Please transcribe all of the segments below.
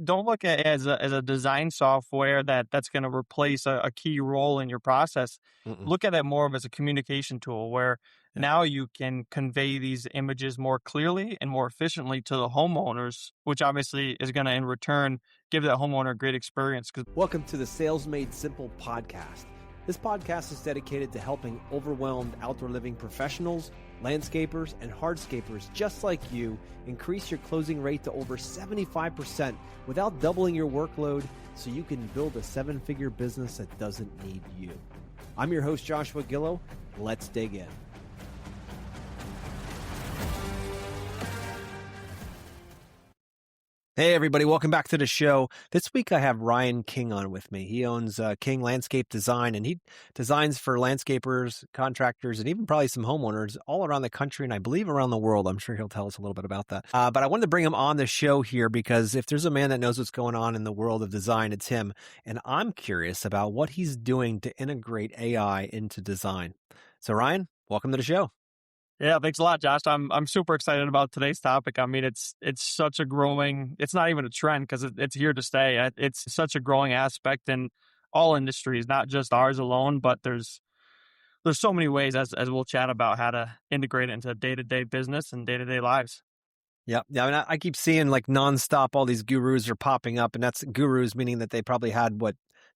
don't look at it as a design software that's going to replace a key role in your process. Mm-mm. Look at it more of as a communication tool where Yeah. now you can convey these images more clearly and more efficiently to the homeowners, which obviously is going to in return give that homeowner a great experience. Because Welcome to the Sales Made Simple podcast. This podcast is dedicated to helping overwhelmed outdoor living professionals, landscapers, and hardscapers just like you increase your closing rate to over 75% without doubling your workload so you can build a seven-figure business that doesn't need you. I'm your host, Joshua Gillow. Let's dig in. Hey, everybody. Welcome back to the show. This week, I have Ryan King on with me. He owns King Landscape Design, and he designs for landscapers, contractors, and even probably some homeowners all around the country, and I believe around the world. I'm sure he'll tell us a little bit about that. But I wanted to bring him on the show here because if there's a man that knows what's going on in the world of design, it's him. And I'm curious about what he's doing to integrate AI into design. So, Ryan, welcome to the show. yeah, thanks a lot, Josh. I'm super excited about today's topic. I mean, it's such a growing. It's not even a trend because it's here to stay. It's such a growing aspect in all industries, not just ours alone. But there's so many ways as we'll chat about how to integrate it into day-to-day business and day-to-day lives. Yeah. I mean, I keep seeing like nonstop, all these gurus are popping up, and that's gurus meaning that they probably had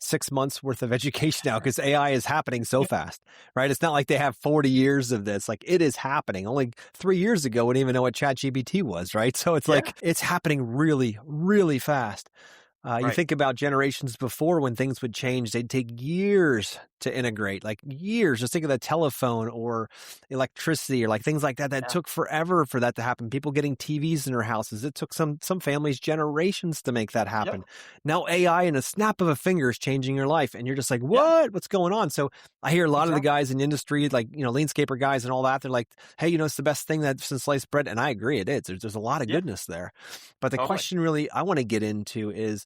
6 months worth of education now because AI is happening so fast, right? It's not like they have 40 years of this. Like it is happening. Only 3 years ago, we didn't even know what ChatGPT was, right? So it's like, it's happening really, really fast. You Right. think about generations before when things would change, they'd take years to integrate, like years. Just think of the telephone or electricity or like things like that. That Yeah. took forever for that to happen. People getting TVs in their houses. It took some families generations to make that Yep. happen. Now AI in a snap of a finger is changing your life. And you're just like, Yeah. what's going on? So I hear a lot of the Exactly. guys in the industry, like, landscaper guys and all that. They're like, hey, it's the best thing that since sliced bread. And I agree it is. There's a lot of Yeah. goodness there. But the Totally. question really I want to get into is,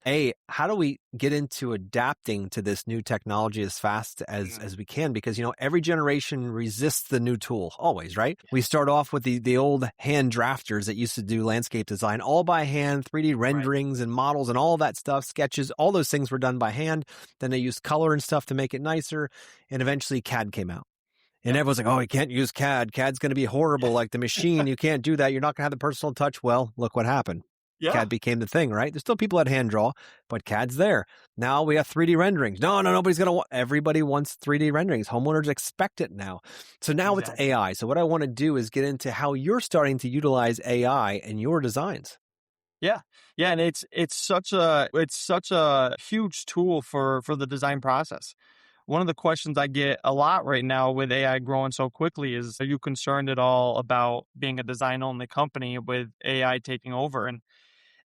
how do we get into adapting to this new technology as fast as we can? Because, every generation resists the new tool always, right? We start off with the old hand drafters that used to do landscape design all by hand, 3D renderings and models and all that stuff, sketches, all those things were done by hand. Then they used color and stuff to make it nicer. And eventually CAD came out. And Yep. everyone's like, oh, you can't use CAD. CAD's going to be horrible. Like the machine, you can't do that. You're not going to have the personal touch. Well, look what happened. Yeah. CAD became the thing, right? There's still people that hand draw, but CAD's there. Now we have 3D renderings. No, nobody's going to want, everybody wants 3D renderings. Homeowners expect it now. So now It's AI. So what I want to do is get into how you're starting to utilize AI in your designs. Yeah. Yeah. And it's such a huge tool for the design process. One of the questions I get a lot right now with AI growing so quickly is, are you concerned at all about being a design only company with AI taking over?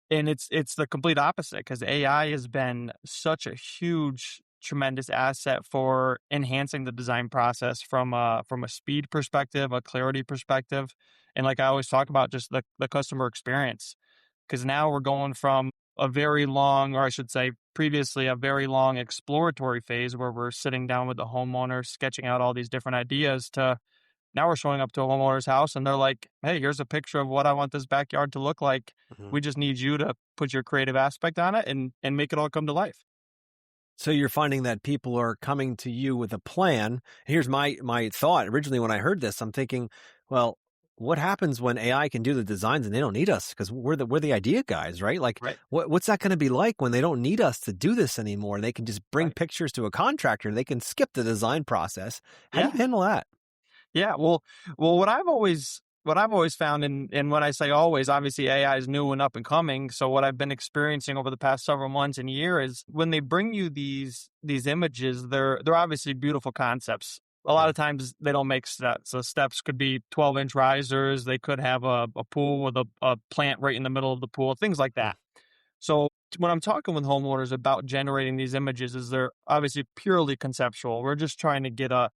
And it's the complete opposite because AI has been such a huge, tremendous asset for enhancing the design process from a speed perspective, a clarity perspective, and like I always talk about, just the customer experience. Because now we're going from a very long, or I should say previously, a very long exploratory phase where we're sitting down with the homeowner, sketching out all these different ideas, to now we're showing up to a homeowner's house and they're like, hey, here's a picture of what I want this backyard to look like. Mhm. We just need you to put your creative aspect on it and make it all come to life. So you're finding that people are coming to you with a plan. Here's my thought. Originally, when I heard this, I'm thinking, well, what happens when AI can do the designs and they don't need us? Because we're the idea guys, right? Like, Right. what's that going to be like when they don't need us to do this anymore? They can just bring Right. pictures to a contractor. They can skip the design process. How do Yeah. you handle that? Yeah. Well, what I've always found, and when I say always, obviously AI is new and up and coming. So what I've been experiencing over the past several months and years is when they bring you these images, they're obviously beautiful concepts. A lot Yeah. of times they don't make steps. So steps could be 12-inch risers. They could have a pool with a plant right in the middle of the pool, things like Mm. that. So when I'm talking with homeowners about generating these images, is they're obviously purely conceptual. We're just trying to get a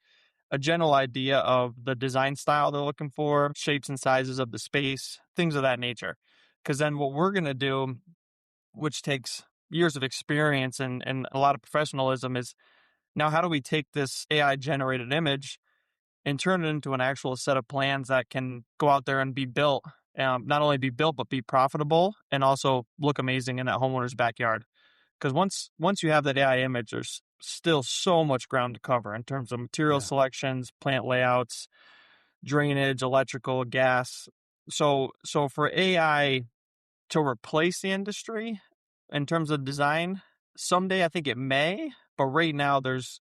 general idea of the design style they're looking for, shapes and sizes of the space, things of that nature. Because then what we're going to do, which takes years of experience and a lot of professionalism, is now how do we take this AI generated image and turn it into an actual set of plans that can go out there and be built not only be built, but be profitable and also look amazing in that homeowner's backyard. Because once you have that AI image, there's still so much ground to cover in terms of material Yeah. selections, plant layouts, drainage, electrical, gas. So for AI to replace the industry in terms of design, someday I think it may, but right now there's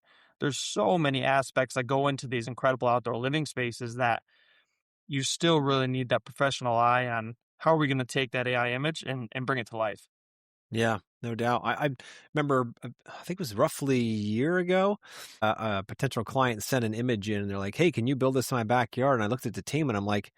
so many aspects that go into these incredible outdoor living spaces that you still really need that professional eye on how are we going to take that AI image and bring it to life. Yeah, no doubt. I remember, I think it was roughly a year ago, a potential client sent an image in and they're like, "Hey, can you build this in my backyard?" And I looked at the team and I'm like,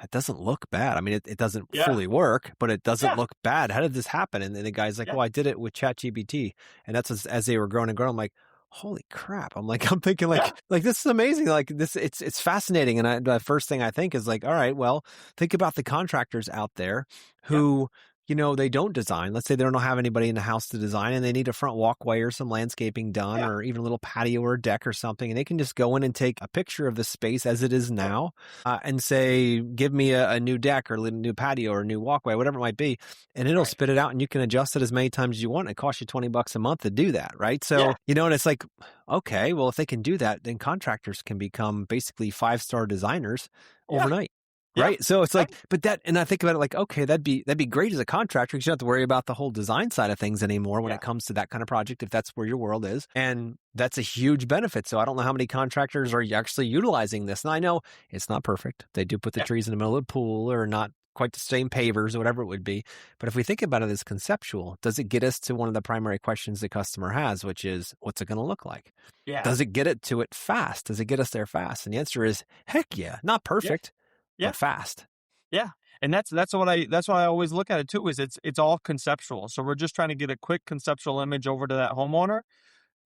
"That doesn't look bad. I mean, it doesn't Yeah. fully work, but it doesn't Yeah. look bad. How did this happen?" And then the guy's like, Yeah. "Well, I did it with ChatGPT." And that's as they were growing and growing. I'm like, "Holy crap." I'm like, I'm thinking Yeah. like this is amazing. Like this, it's fascinating. And the first thing I think is like, all right, well, think about the contractors out there Yeah. who they don't design. Let's say they don't have anybody in the house to design and they need a front walkway or some landscaping done Yeah. or even a little patio or a deck or something. And they can just go in and take a picture of the space as it is Yep. now and say, give me a new deck or a new patio or a new walkway, whatever it might be. And it'll Right. spit it out and you can adjust it as many times as you want. It costs you $20 a month to do that. Right. Yeah. So, and it's like, okay, well, if they can do that, then contractors can become basically 5-star designers Yeah. overnight. Yeah. Right. So it's Right. like, but and I think about it like, okay, that'd be great as a contractor because you don't have to worry about the whole design side of things anymore when Yeah. it comes to that kind of project, if that's where your world is. And that's a huge benefit. So I don't know how many contractors are actually utilizing this. And I know it's not perfect. They do put the Yeah. trees in the middle of the pool or not quite the same pavers or whatever it would be. But if we think about it as conceptual, does it get us to one of the primary questions the customer has, which is, what's it going to look like? Yeah. Does it get it to it fast? Does it get us there fast? And the answer is, heck yeah, not Yeah. perfect, Yeah. but fast. Yeah. And that's what I always look at it too is it's all conceptual. So we're just trying to get a quick conceptual image over to that homeowner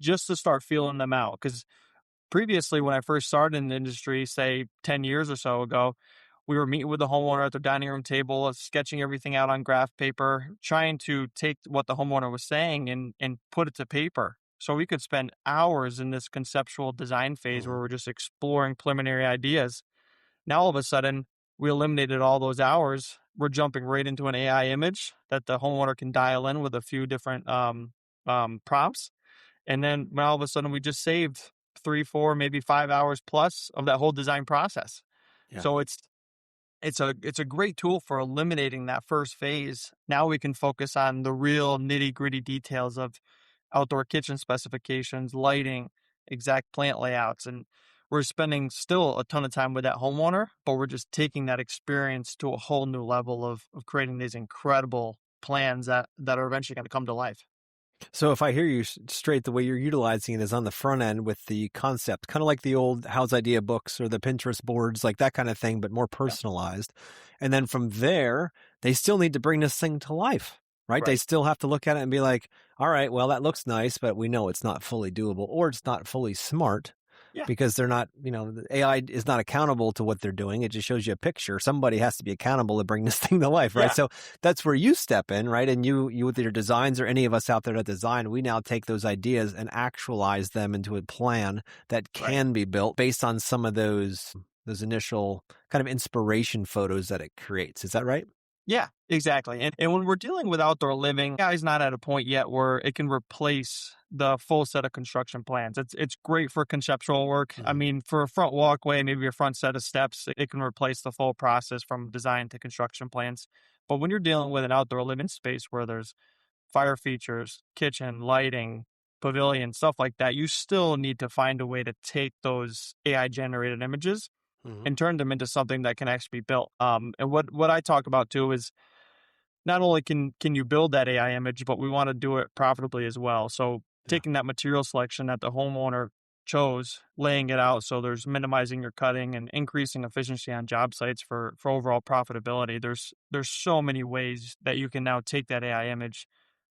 just to start feeling them out. Because previously, when I first started in the industry, say 10 years or so ago, we were meeting with the homeowner at their dining room table, sketching everything out on graph paper, trying to take what the homeowner was saying and put it to paper. So we could spend hours in this conceptual design phase where Mhm. we're just exploring preliminary ideas. Now all of a sudden, we eliminated all those hours. We're jumping right into an AI image that the homeowner can dial in with a few different prompts. And then when all of a sudden we just saved 3, 4, maybe 5 hours plus of that whole design process. Yeah. So it's a great tool for eliminating that first phase. Now we can focus on the real nitty-gritty details of outdoor kitchen specifications, lighting, exact plant layouts, and we're spending still a ton of time with that homeowner, but we're just taking that experience to a whole new level of creating these incredible plans that are eventually going to come to life. So if I hear you straight, the way you're utilizing it is on the front end with the concept, kind of like the old House Idea books or the Pinterest boards, like that kind of thing, but more Yeah. personalized. And then from there, they still need to bring this thing to life, right? They Right. still have to look at it and be like, all right, well, that looks nice, but we know it's not fully doable or it's not fully smart. Yeah. Because they're not, the AI is not accountable to what they're doing. It just shows you a picture. Somebody has to be accountable to bring this thing to life, right? Yeah. So that's where you step in, right? And you with your designs or any of us out there that design, we now take those ideas and actualize them into a plan that Right. can be built based on some of those initial kind of inspiration photos that it creates. Is that right? Yeah, exactly. And when we're dealing with outdoor living, AI is not at a point yet where it can replace the full set of construction plans. It's great for conceptual work. I Mhm. mean, for a front walkway, maybe a front set of steps, it can replace the full process from design to construction plans. But when you're dealing with an outdoor living space where there's fire features, kitchen, lighting, pavilion, stuff like that, you still need to find a way to take those AI generated images Mhm. and turn them into something that can actually be built. And what I talk about too is not only can you build that AI image, but we want to do it profitably as well. So Yeah. taking that material selection that the homeowner chose, laying it out so there's minimizing your cutting and increasing efficiency on job sites for overall profitability. There's so many ways that you can now take that AI image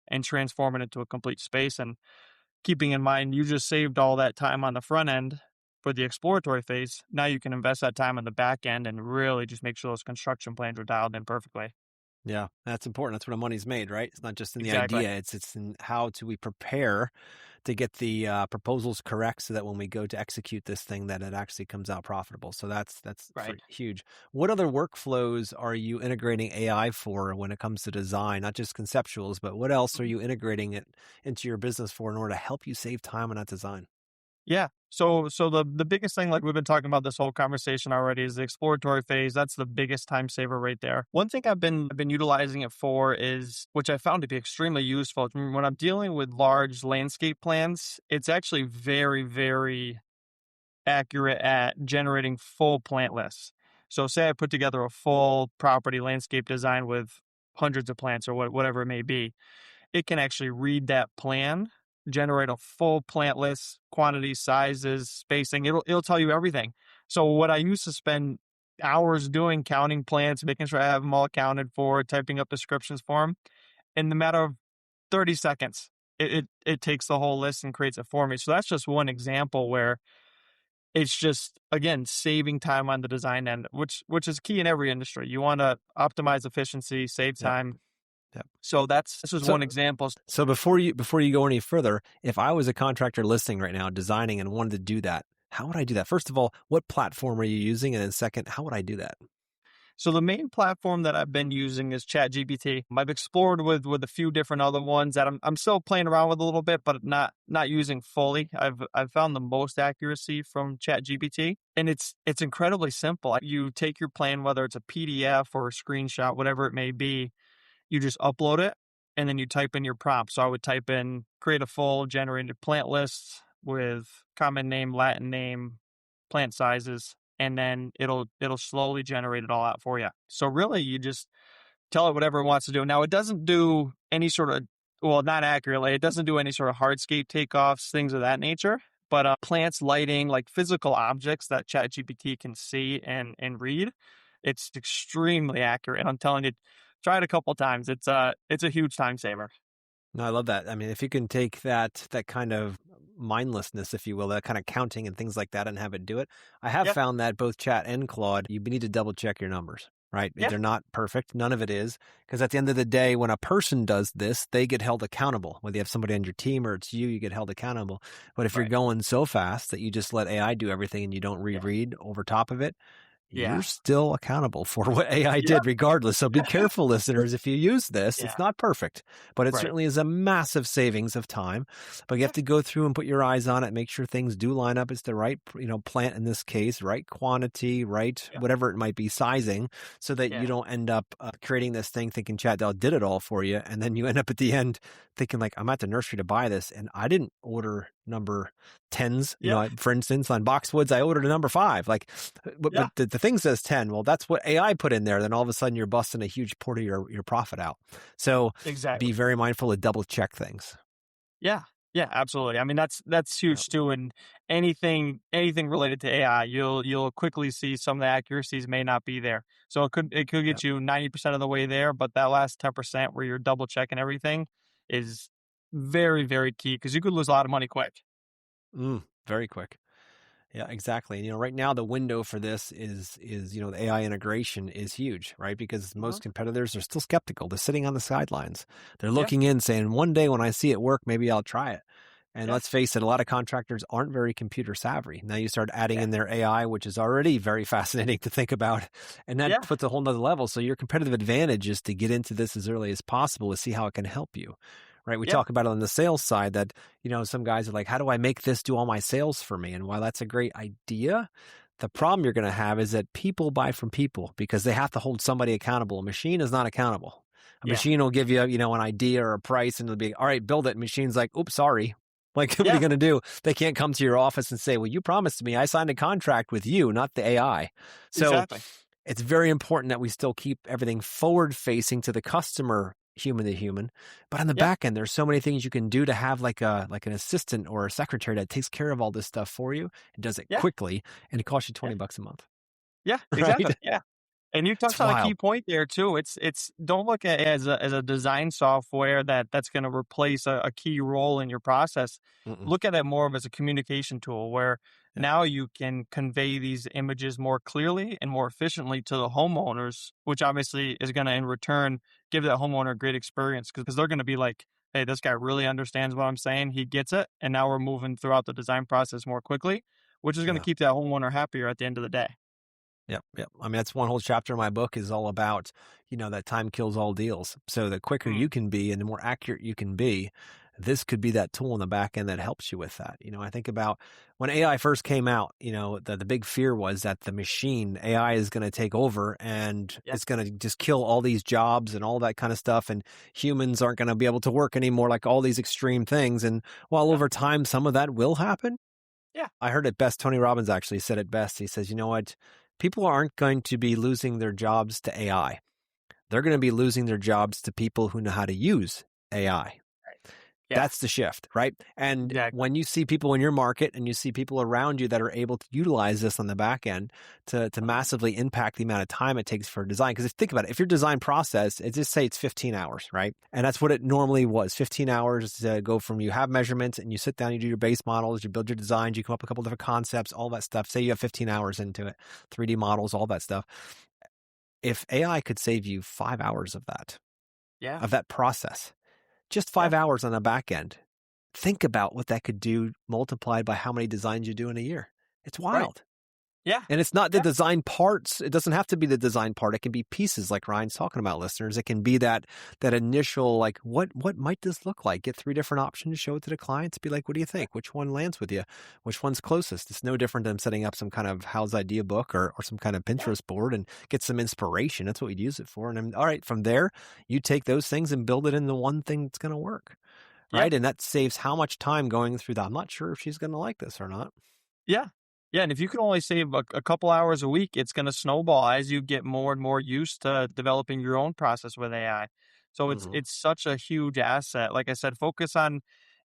and transform it into a complete space. And keeping in mind you just saved all that time on the front end for the exploratory phase. Now you can invest that time on the back end and really just make sure those construction plans are dialed in perfectly. Yeah, that's important. That's where the money's made, right? It's not just in the Exactly. idea, it's in how do we prepare to get the proposals correct so that when we go to execute this thing, that it actually comes out profitable. So that's Right. huge. What other workflows are you integrating AI for when it comes to design, not just conceptuals, but what else are Mhm. you integrating it into your business for in order to help you save time on that design? Yeah. So the biggest thing, like we've been talking about this whole conversation already, is the exploratory phase. That's the biggest time saver right there. One thing I've been utilizing it for is, which I found to be extremely useful when I'm dealing with large landscape plans. It's actually very, very accurate at generating full plant lists. So say I put together a full property landscape design with hundreds of plants or whatever it may be, it can actually read that plan, generate a full plant list, quantities, sizes, spacing. It'll tell you everything. So what I used to spend hours doing, counting plants, making sure I have them all accounted for, typing up descriptions for them, in the matter of 30 seconds, it takes the whole list and creates it for me. So that's just one example where it's just, again, saving time on the design end, which is key in every industry. You want to optimize efficiency, save Yep. time. Yep. So this is So one example. so before you go any further, if I was a contractor listening right now, designing and wanted to do that, how would I do that? First of all, what platform are you using? And then second, how would I do that? So the main platform that I've been using is ChatGPT. I've explored with a few different other ones that I'm still playing around with a little bit, but not using fully. I've found the most accuracy from ChatGPT, and it's incredibly simple. You take your plan, whether it's a PDF or a screenshot, whatever it may be, you just upload it, and then you type in your prompt. So I would type in create a full generated plant list with common name, Latin name, plant sizes, and then it'll slowly generate it all out for you. So really, you just tell it whatever it wants to do. Now it doesn't do any sort of, well, not accurately. It doesn't do any sort of hardscape takeoffs, things of that nature. But plants, lighting, like physical objects that ChatGPT can see and read, it's extremely accurate. And I'm telling you, try it a couple times. It's a huge time saver. No, I love that. I mean, if you can take that kind of mindlessness, if you will, that kind of counting and things like that and have it do it. I have Yeah, found that both Chat and Claude, you need to double check your numbers, right? yeah, They're not perfect. None of it is. Because at the end of the day, when a person does this, they get held accountable. Whether you have somebody on your team or it's you, you get held accountable. But if you're right, going so fast that you just let AI do everything and you don't yeah, reread over top of it, you're yeah, still accountable for what AI yep, did regardless. So be careful, listeners. If you use this, yeah, it's not perfect, but it right, certainly is a massive savings of time. But you have yeah, to go through and put your eyes on it, make sure things do line up. It's the right, plant in this case, right quantity, right, yeah, whatever it might be, sizing, so that you yeah, don't end up creating this thing thinking ChatDL did it all for you. And then you end up at the end thinking like, I'm at the nursery to buy this and I didn't order number tens, yeah, for instance, on Boxwoods, I ordered a number 5. Like, but yeah, the thing says 10. Well, that's what AI put in there. Then all of a sudden you're busting a huge part of your profit out. So be exactly. very mindful to double check things. Yeah. Yeah, absolutely. I mean, that's huge Yep. too. And anything related to AI, you'll quickly see some of the accuracies may not be there. So it could get Yep. you 90% of the way there, but that last 10% where you're double checking everything is very, very key because you could lose a lot of money quick. Very quick. Yeah, exactly. And right now the window for this is the AI integration is huge, right? Because Uh-huh. most competitors are still skeptical. They're sitting on the sidelines. They're Yeah, looking in saying, one day when I see it work, maybe I'll try it. And yeah, let's face it, a lot of contractors aren't very computer savvy. Now you start adding yeah, in their AI, which is already very fascinating to think about, and that yeah, puts a whole nother level. So your competitive advantage is to get into this as early as possible to see how it can help you. Right. We yeah, talk about it on the sales side that, some guys are like, how do I make this do all my sales for me? And while that's a great idea, the problem you're going to have is that people buy from people because they have to hold somebody accountable. A machine is not accountable. A yeah, machine will give you, an idea or a price and it'll be, all right, build it. Machine's like, oops, sorry. Like, what are you yeah, going to do? They can't come to your office and say, well, you promised me. I signed a contract with you, not the AI. So exactly. it's very important that we still keep everything forward facing to the customer, human to human. But on the Yeah, back end, there's so many things you can do to have like an assistant or a secretary that takes care of all this stuff for you and does it yeah, quickly, and it costs you yeah, $20 a month. yeah, Right? exactly. Yeah. And you It's touched on a key wild. point there too. It's don't look at it as a design software that's going to replace a key role in your process. Mm-mm. Look at it more of as a communication tool where Yeah. now you can convey these images more clearly and more efficiently to the homeowners, which obviously is going to in return give that homeowner a great experience because they're going to be like, hey, this guy really understands what I'm saying. He gets it. And now we're moving throughout the design process more quickly, which is going to Yeah. keep that homeowner happier at the end of the day. Yep, yep. I mean, that's one whole chapter of my book is all about, that time kills all deals. So the quicker Mm, you can be and the more accurate you can be, this could be that tool in the back end that helps you with that. I think about when AI first came out, the big fear was that the machine AI is going to take over and yeah. it's going to just kill all these jobs and all that kind of stuff. And humans aren't going to be able to work anymore, like all these extreme things. And while Yeah. over time, some of that will happen, Yeah. I heard it best. Tony Robbins actually said it best. He says, you know what? People aren't going to be losing their jobs to AI. They're going to be losing their jobs to people who know how to use AI. Yeah. That's the shift, right? And Exactly. when you see people in your market and you see people around you that are able to utilize this on the back end to massively impact the amount of time it takes for design. Because think about it, if your design process, just say it's 15 hours, right? And that's what it normally was, 15 hours to go from you have measurements and you sit down, you do your base models, you build your designs, you come up with a couple different concepts, all that stuff. Say you have 15 hours into it, 3D models, all that stuff. If AI could save you 5 hours Yeah. of that process, just Yeah. 5 hours on the back end. Think about what that could do multiplied by how many designs you do in a year. It's Right. wild. Yeah. And it's not the Yeah. design parts. It doesn't have to be the design part. It can be pieces like Ryan's talking about, listeners. It can be that initial, like, what might this look like? Get 3 different options, show it to the clients, be like, what do you think? Which one lands with you? Which one's closest? It's no different than setting up some kind of house idea book or some kind of Yeah. Pinterest board and get some inspiration. That's what we'd use it for. And then, all right, from there, you take those things and build it into one thing that's going to work. Yeah. Right. And that saves how much time going through that. I'm not sure if she's going to like this or not. Yeah. Yeah. And if you can only save a couple hours a week, it's going to snowball as you get more and more used to developing your own process with AI. So Mm-hmm. it's such a huge asset. Like I said, focus on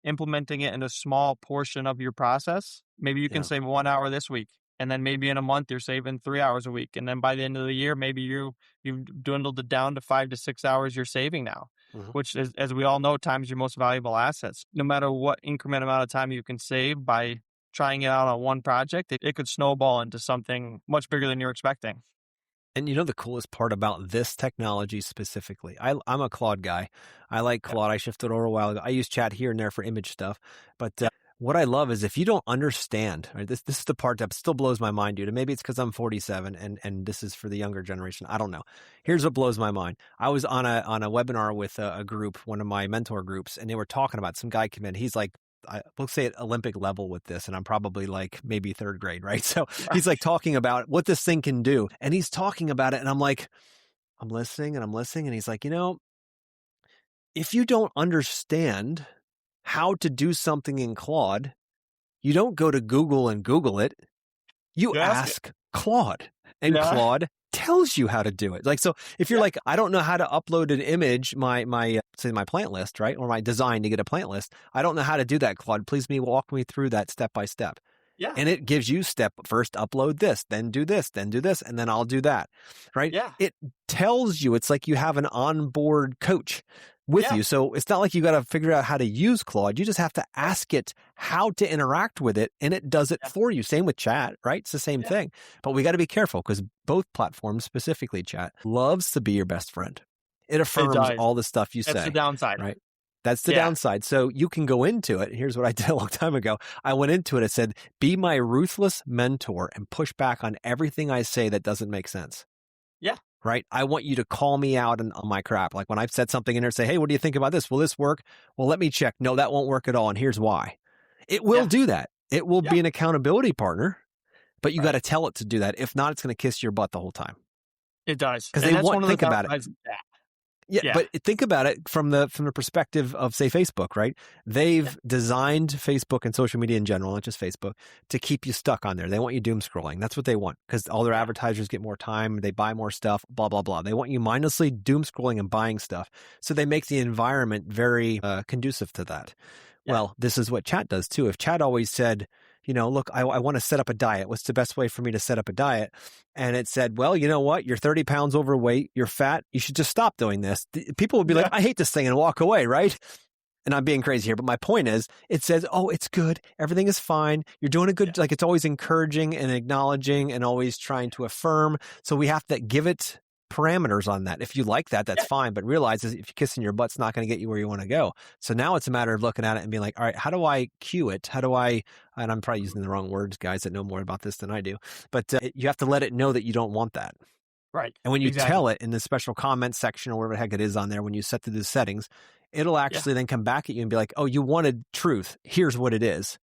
implementing it in a small portion of your process. Maybe you can Yeah. save 1 hour this week. And then maybe in a month you're saving 3 hours a week. And then by the end of the year, maybe you've dwindled it down to 5 to 6 hours you're saving now, Mm-hmm. which is, as we all know, time is your most valuable assets. No matter what increment amount of time you can save by trying it out on one project, it could snowball into something much bigger than you're expecting. And the coolest part about this technology specifically, I'm a Claude guy. I like Yeah. Claude. I shifted over a while ago. I use chat here and there for image stuff. But what I love is if you don't understand, right, this is the part that still blows my mind, dude. And maybe it's because I'm 47 and this is for the younger generation. I don't know. Here's what blows my mind. I was on a webinar with a group, one of my mentor groups, and they were talking about some guy came in. He's like, let's say at Olympic level with this, and I'm probably like maybe third grade, right? So he's like talking about what this thing can do, and he's talking about it, and I'm like, I'm listening, and he's like, if you don't understand how to do something in Claude, you don't go to Google and Google it. You Yeah. ask Claude, and Yeah. Claude tells you how to do it. Like, so if you're Yeah. like, I don't know how to upload an image, say my plant list, right? Or my design to get a plant list. I don't know how to do that, Claude. Please walk me through that step by step. Yeah. And it gives you step first, upload this, then do this, and then I'll do that. Right. Yeah. It tells you, it's like you have an onboard coach with Yeah. you. So it's not like you got to figure out how to use Claude. You just have to ask it how to interact with it, and it does it Yeah. for you. Same with chat, right? It's the same Yeah. thing. But we got to be careful because both platforms, specifically chat, loves to be your best friend. It affirms does. all the stuff you That's say. the downside. Right. That's the Yeah. downside. So you can go into it. Here's what I did a long time ago. I went into it. It said, be my ruthless mentor and push back on everything I say that doesn't make sense. Yeah. Right. I want you to call me out on my crap. Like when I've said something in there, say, hey, what do you think about this? Will this work? Well, let me check. No, that won't work at all. And here's why. It will Yeah. do that. It will Yeah. be an accountability partner, but you got to Right. tell it to do that. If not, it's going to kiss your butt the whole time. It does. Because And they that's want, one of the think about it. downsides of that. Yeah, Yeah. but think about it from the perspective of, say, Facebook, right? They've designed Facebook and social media in general, not just Facebook, to keep you stuck on there. They want you doom scrolling. That's what they want because all their advertisers get more time, they buy more stuff, blah, blah, blah. They want you mindlessly doom scrolling and buying stuff. So they make the environment very conducive to that. Yeah. Well, this is what chat does too. If chat always said, look, I want to set up a diet. What's the best way for me to set up a diet? And it said, well, you know what? You're 30 pounds overweight. You're fat. You should just stop doing this. People would be like, I hate this thing and walk away, right? And I'm being crazy here. But my point is, it says, oh, it's good. Everything is fine. You're doing a good, like it's always encouraging and acknowledging and always trying to affirm. So we have to give it parameters on that. If you like that, that's Yeah. fine. But realize if you're kissing your butt's not going to get you where you want to go. So now it's a matter of looking at it and being like, all right, how do I cue it? How do I, and I'm probably using the wrong words, guys that know more about this than I do, but you have to let it know that you don't want that. Right. And when you Exactly. tell it in the special comments section or whatever the heck it is on there, when you set the settings, it'll Yeah. actually then come back at you and be like, oh, you wanted truth. Here's what it is.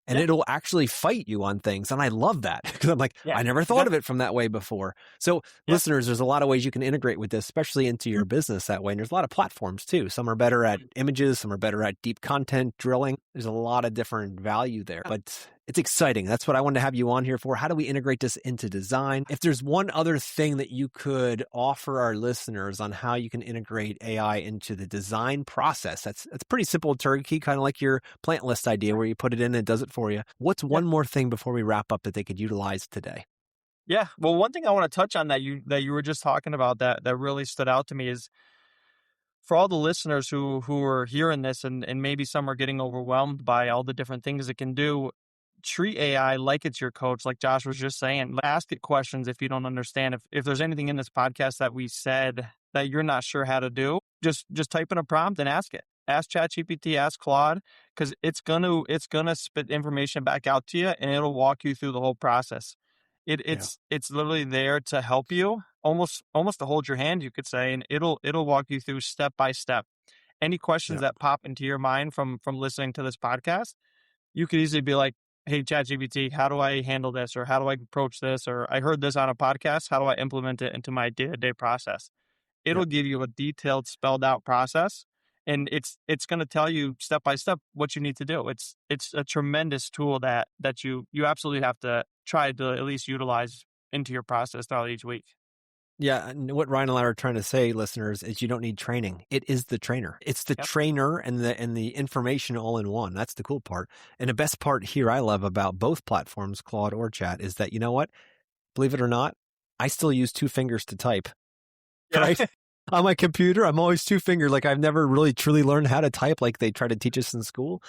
And Yeah. it'll actually fight you on things. And I love that because I'm like, Yeah. I never thought of it from that way before. So Yeah. listeners, there's a lot of ways you can integrate with this, especially into your business that way. And there's a lot of platforms too. Some are better at images. Some are better at deep content drilling. There's a lot of different value there, but it's exciting. That's what I wanted to have you on here for. How do we integrate this into design? If there's one other thing that you could offer our listeners on how you can integrate AI into the design process, that's pretty simple turkey, kind of like your plant list idea where you put it in and it does it for you. What's Yeah. one more thing before we wrap up that they could utilize today? Yeah. Well, one thing I want to touch on that you were just talking about that really stood out to me is for all the listeners who are hearing this and maybe some are getting overwhelmed by all the different things it can do, treat AI like it's your coach, like Josh was just saying. Ask it questions if you don't understand. If there's anything in this podcast that we said that you're not sure how to do, just type in a prompt and ask it. Ask ChatGPT, ask Claude, because it's gonna spit information back out to you and it'll walk you through the whole process. Yeah. It's literally there to help you, almost to hold your hand, you could say, and it'll walk you through step by step. Any questions Yeah. that pop into your mind from listening to this podcast, you could easily be like, "Hey, ChatGPT, how do I handle this? Or how do I approach this? Or I heard this on a podcast. How do I implement it into my day-to-day process?" Yeah. It'll give you a detailed, spelled out process, and it's going to tell you step by step what you need to do. It's a tremendous tool that you absolutely have to try to at least utilize into your process throughout each week. Yeah, and what Ryan and I are trying to say, listeners, is you don't need training. It is the trainer. It's the Yep. trainer and the information all in one. That's the cool part. And the best part here I love about both platforms, Claude or Chat, is that you know what? Believe it or not, I still use two fingers to type. Yeah. Right? On my computer, I'm always two fingers. Like I've never really truly learned how to type like they try to teach us in school.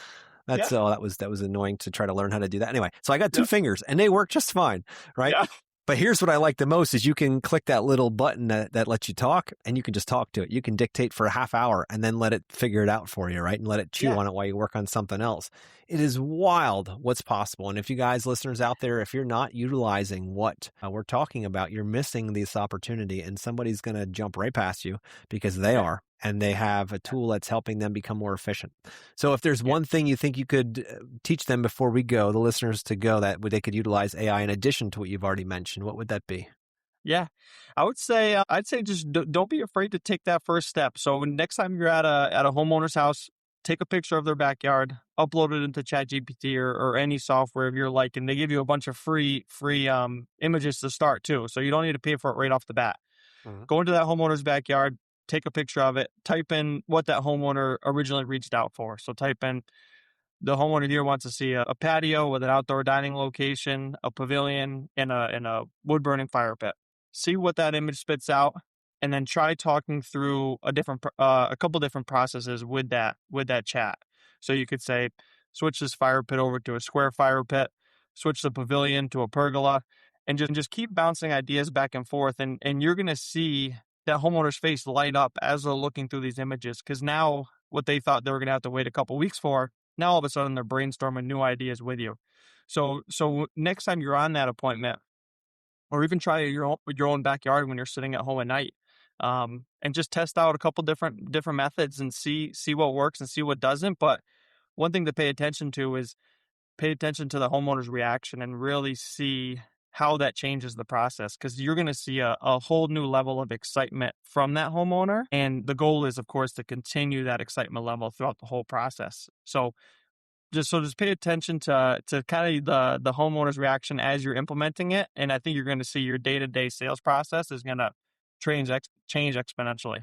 Yeah. That's that was annoying to try to learn how to do that. Anyway, so I got two Yep. fingers and they work just fine, right? Yeah. But here's what I like the most is you can click that little button that lets you talk and you can just talk to it. You can dictate for a half hour and then let it figure it out for you, right? And let it chew Yeah. on it while you work on something else. It is wild what's possible. And if you guys, listeners out there, if you're not utilizing what we're talking about, you're missing this opportunity and somebody's going to jump right past you because they Yeah. are. And they have a tool that's helping them become more efficient. So if there's Yeah. one thing you think you could teach them before we go, the listeners to go, that they could utilize AI in addition to what you've already mentioned, what would that be? Yeah. I'd say just don't be afraid to take that first step. So next time you're at a homeowner's house, take a picture of their backyard, upload it into ChatGPT or any software of your like, and they give you a bunch of free images to start too. So you don't need to pay for it right off the bat. Mhm. Go into that homeowner's backyard, take a picture of it, type in what that homeowner originally reached out for. So type in the homeowner here wants to see a patio with an outdoor dining location, a pavilion, and a wood burning fire pit. See what that image spits out, and then try talking through a couple different processes with that chat. So you could say, switch this fire pit over to a square fire pit, switch the pavilion to a pergola, and just keep bouncing ideas back and forth, and you're gonna see that homeowner's face light up as they're looking through these images because now what they thought they were gonna have to wait a couple weeks for, now all of a sudden they're brainstorming new ideas with you. So next time you're on that appointment, or even try your own backyard when you're sitting at home at night, and just test out a couple different methods and see what works and see what doesn't. But one thing to pay attention to is pay attention to the homeowner's reaction and really see how that changes the process because you're going to see a whole new level of excitement from that homeowner. And the goal is, of course, to continue that excitement level throughout the whole process. So just pay attention to kind of the homeowner's reaction as you're implementing it, and I think you're going to see your day-to-day sales process is going to change exponentially.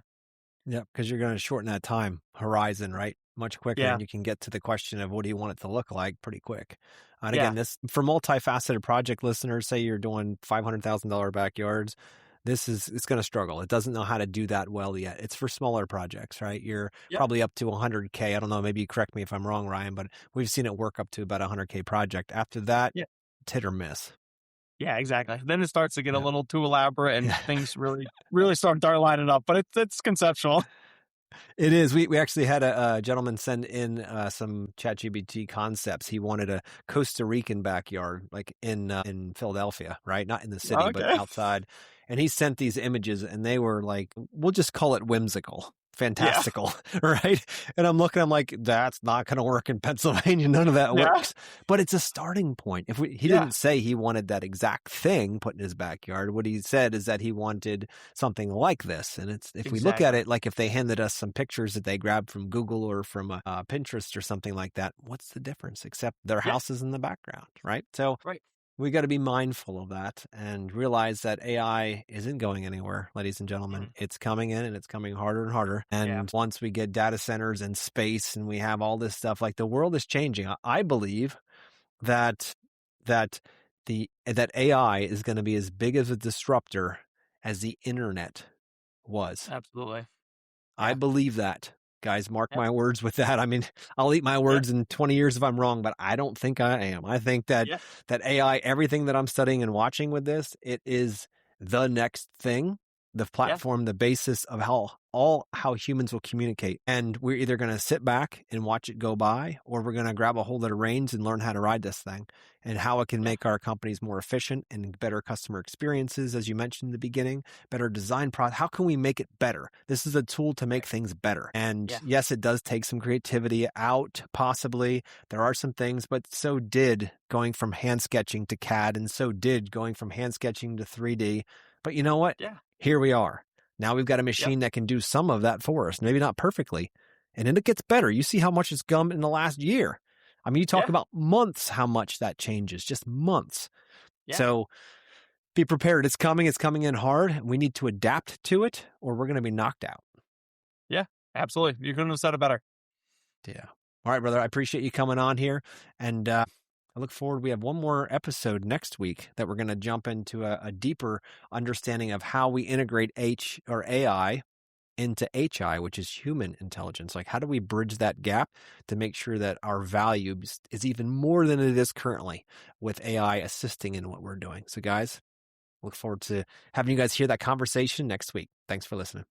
Yeah, because you're going to shorten that time horizon, right? Much quicker, Yeah, and you can get to the question of what do you want it to look like pretty quick. And yeah, again, this for multifaceted project listeners, say you're doing $500,000 backyards, it's going to struggle. It doesn't know how to do that well yet. It's for smaller projects, right? You're yeah, probably up to 100K. I don't know. Maybe you correct me if I'm wrong, Ryan, but we've seen it work up to about 100K project. After that, yeah. it's hit or miss. Yeah, exactly. Then it starts to get a Yeah. little too elaborate and Yeah. things really start lining up, but it's conceptual. It is. We actually had a gentleman send in some ChatGPT concepts. He wanted a Costa Rican backyard, like in Philadelphia, right? Not in the city, but Okay. outside. And he sent these images, and they were like, we'll just call it whimsical, Yeah. fantastical, right? And I'm like, that's not going to work in Pennsylvania. None of that Yeah. works. But it's a starting point. He Yeah. didn't say he wanted that exact thing put in his backyard. What he said is that he wanted something like this. And it's if we look at Exactly. it like if they handed us some pictures that they grabbed from Google or from Pinterest or something like that, what's the difference except their Yeah. house is in the background, right? So Right. we got to be mindful of that and realize that AI isn't going anywhere, ladies and gentlemen. Mhm. It's coming in and it's coming harder and harder. Yeah. And once we get data centers and space and we have all this stuff, like the world is changing. I believe that that that AI is going to be as big as a disruptor as the internet was. Absolutely. I Yeah. believe that. Guys, mark Yep. my words with that. I mean, I'll eat my Yeah. words in 20 years if I'm wrong, but I don't think I am. I think that Yeah. AI, everything that I'm studying and watching with this, it is the next thing, the Yeah. platform, the basis of how humans will communicate. And we're either going to sit back and watch it go by, or we're going to grab a hold of the reins and learn how to ride this thing and how it can Yeah. make our companies more efficient and better customer experiences, as you mentioned in the beginning, better design process. How can we make it better? This is a tool to make Right. things better. And Yeah. yes, it does take some creativity out, possibly. There are some things, but so did going from hand sketching to CAD, and so did going from hand sketching to 3D. But you know what? Yeah. Here we are. Now we've got a Yep. machine that can do some of that for us, maybe not perfectly. And then it gets better. You see how much it's come in the last year. I mean, you talk Yeah. about months, how much that changes, just months. Yeah. So be prepared. It's coming in hard. We need to adapt to it or we're going to be knocked out. Yeah. Absolutely. You couldn't have said it better. Yeah. All right, brother. I appreciate you coming on here. And I look forward. We have one more episode next week that we're going to jump into a deeper understanding of how we integrate AI into HI, which is human intelligence. Like, how do we bridge that gap to make sure that our value is even more than it is currently with AI assisting in what we're doing? So, guys, look forward to having you guys hear that conversation next week. Thanks for listening.